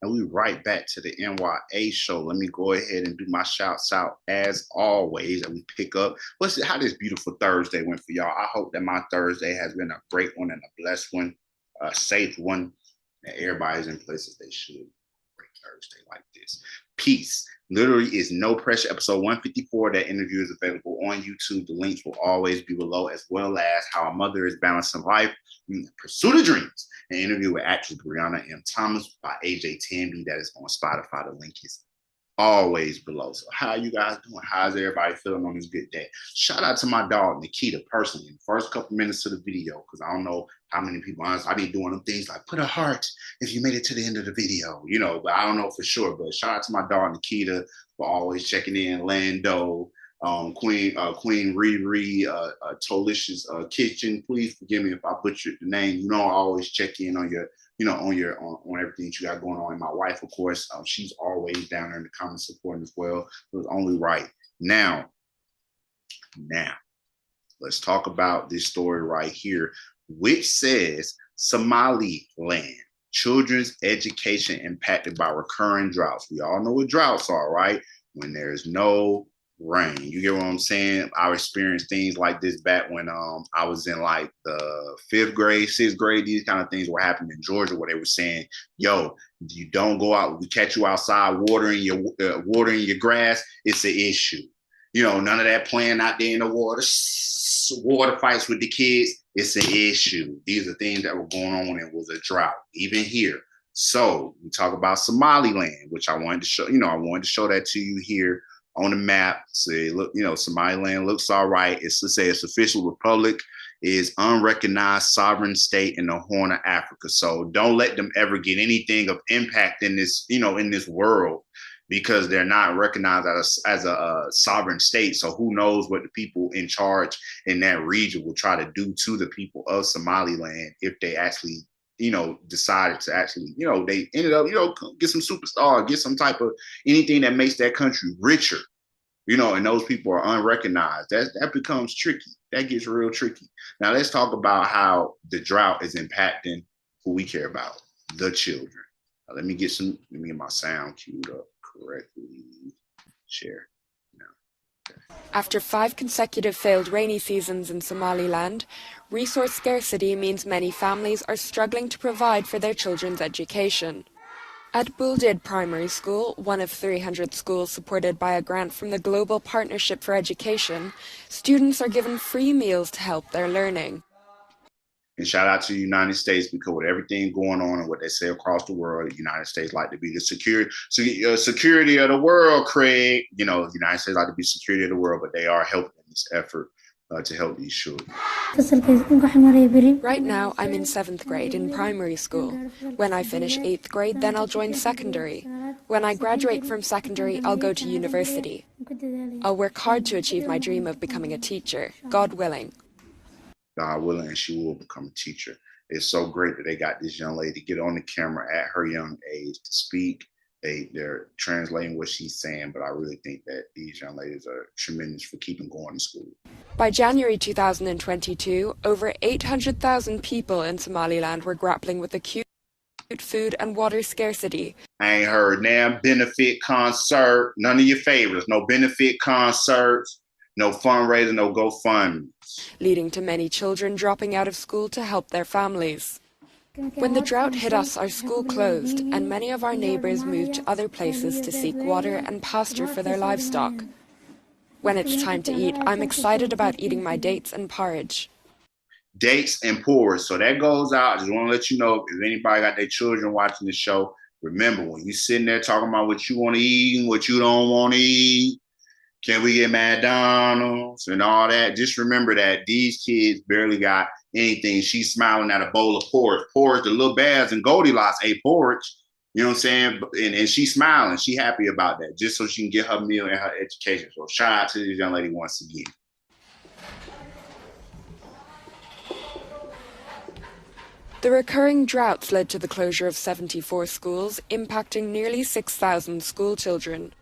And we right back to the N.y.a show. Let me go ahead and do my shouts out as always. And we pick up how this beautiful Thursday went for y'all. I hope that my Thursday has been a great one and a blessed one, a safe one, and everybody's in places they should. Great Thursday like this. Peace. Literally is no pressure. Episode 154. That interview is available on YouTube. The links will always be below, as well as how a mother is balancing life in pursuit of dreams. An interview with actress Breyonna M. Thomas by Ajay Tambe. That is on Spotify. The link is always below. So how you guys doing? How's everybody feeling on this good day? Shout out to my dog Nikita personally in the first couple minutes of the video, because I don't know how many people, honestly, I be doing them things like put a heart if you made it to the end of the video, but I don't know for sure. But shout out to my dog Nikita for always checking in. Lando, Queen Riri, Tolicious Kitchen. Please forgive me if I butchered the name. I always check in on your on everything that you got going on. And my wife, of course, she's always down there in the comments supporting as well. It was only right. Now, let's talk about this story right here, which says Somaliland, children's education impacted by recurring droughts. We all know what droughts are, right? When there's no rain. You get what I'm saying? I experienced things like this back when I was in like the 5th grade, 6th grade. These kind of things were happening in Georgia, where they were saying, yo, you don't go out, we catch you outside watering your grass, it's an issue. None of that playing out there in the water fights with the kids, it's an issue. These are things that were going on when it was a drought, even here. So we talk about Somaliland, which I wanted to show, I wanted to show that to you here on the map. Say, look, Somaliland looks all right. It's to say its official republic is unrecognized sovereign state in the Horn of Africa. So don't let them ever get anything of impact in this, in this world, because they're not recognized as a sovereign state. So who knows what the people in charge in that region will try to do to the people of Somaliland if they actually decided to actually, they ended up, get some superstar, get some type of anything that makes that country richer, and those people are unrecognized. That becomes tricky. That gets real tricky. Now let's talk about how the drought is impacting who we care about, the children. Now, let me get my sound queued up correctly. Share. After 5 consecutive failed rainy seasons in Somaliland, resource scarcity means many families are struggling to provide for their children's education. At Buldid Primary School, one of 300 schools supported by a grant from the Global Partnership for Education, students are given free meals to help their learning. And shout out to the United States, because with everything going on and what they say across the world, the United States like to be the security of the world, Craig. The United States like to be security of the world, but they are helping in this effort to help these children. Right now, I'm in 7th grade in primary school. When I finish 8th grade, then I'll join secondary. When I graduate from secondary, I'll go to university. I'll work hard to achieve my dream of becoming a teacher, God willing. God willing, and she will become a teacher. It's so great that they got this young lady to get on the camera at her young age to speak. They're translating what she's saying, but I really think that these young ladies are tremendous for keeping going to school. By January 2022, over 800,000 people in Somaliland were grappling with acute food and water scarcity. I ain't heard now benefit concert, none of your favorites, no benefit concerts, no fundraising, no GoFundMe. Leading to many children dropping out of school to help their families. When the drought hit us, our school closed, and many of our neighbors moved to other places to seek water and pasture for their livestock. When it's time to eat, I'm excited about eating my dates and porridge. Dates and porridge. So that goes out. I just want to let you know, if anybody got their children watching the show, remember, when you're sitting there talking about what you want to eat and what you don't want to eat, can we get McDonald's and all that? Just remember that these kids barely got anything. She's smiling at a bowl of porridge. Porridge, the little bears and Goldilocks ate porridge. You know what I'm saying? And she's smiling. She's happy about that, just so she can get her meal and her education. So shout out to this young lady once again. The recurring droughts led to the closure of 74 schools, impacting nearly 6,000 school children.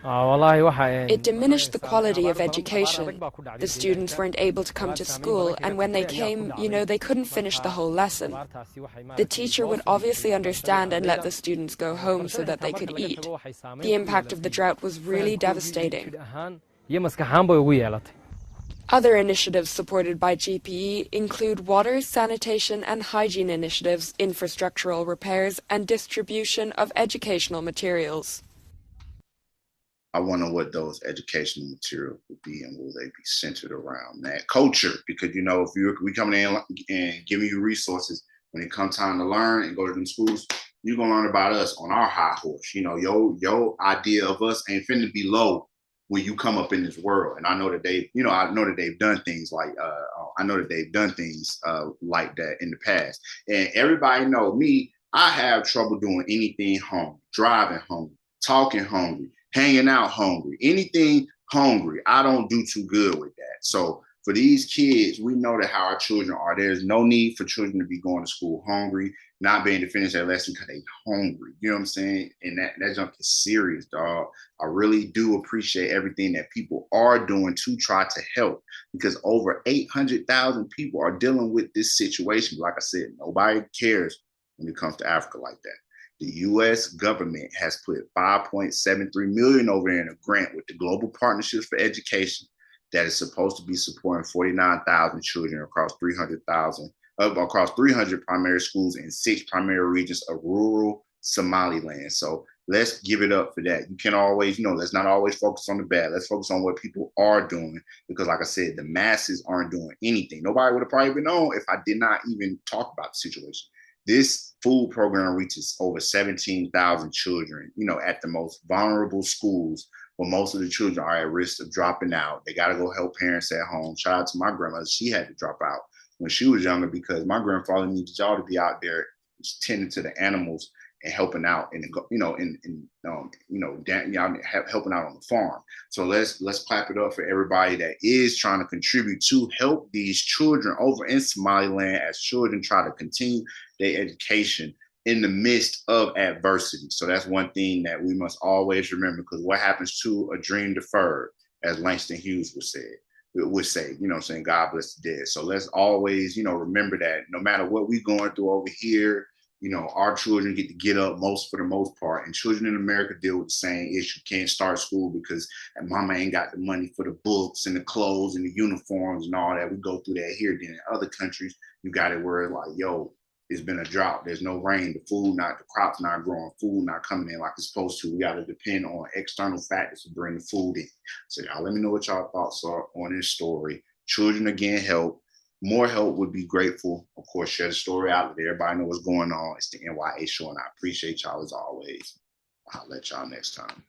It diminished the quality of education. The students weren't able to come to school, and when they came, they couldn't finish the whole lesson. The teacher would obviously understand and let the students go home so that they could eat. The impact of the drought was really devastating. Other initiatives supported by GPE include water, sanitation and hygiene initiatives, infrastructural repairs, and distribution of educational materials. I wonder what those educational materials would be, and will they be centered around that culture? Because if we coming in and giving you resources, when it comes time to learn and go to them schools, you're gonna learn about us on our high horse. Your idea of us ain't finna be low when you come up in this world. And I know that they've done things like like that in the past. And everybody know me. I have trouble doing anything hungry, driving hungry, talking hungry, hanging out hungry, anything hungry. I don't do too good with that. So for these kids, we know that how our children are. There's no need for children to be going to school hungry, not being to finish their lesson because they're hungry. You know what I'm saying? And that junk is serious, dog. I really do appreciate everything that people are doing to try to help, because over 800,000 people are dealing with this situation. Like I said, nobody cares when it comes to Africa like that. The U.S. government has put $5.73 million over in a grant with the Global Partnerships for Education that is supposed to be supporting 49,000 children across 300 primary schools in 6 primary regions of rural Somaliland. So let's give it up for that. You can always, let's not always focus on the bad. Let's focus on what people are doing, because like I said, the masses aren't doing anything. Nobody would have probably been known if I did not even talk about the situation. This food program reaches over 17,000 children, at the most vulnerable schools, where most of the children are at risk of dropping out. They got to go help parents at home. Shout out to my grandmother. She had to drop out when she was younger because my grandfather needed y'all to be out there tending to the animals and helping out and helping out on the farm. So let's clap it up for everybody that is trying to contribute to help these children over in Somaliland as children try to continue their education in the midst of adversity. So that's one thing that we must always remember, because what happens to a dream deferred, as Langston Hughes would say, God bless the dead. So let's always, remember that no matter what we're going through over here, our children get to get up for the most part. And children in America deal with the same issue. Can't start school because mama ain't got the money for the books and the clothes and the uniforms and all that. We go through that here. Then in other countries, you got it where like, it's been a drought. There's no rain. The crops not growing. Food not coming in like it's supposed to. We got to depend on external factors to bring the food in. So y'all let me know what y'all thoughts are on this story. Children again help. More help would be grateful. Of course, share the story out there. Everybody know what's going on. It's the N.y.a show, and I appreciate y'all as always. I'll let y'all next time.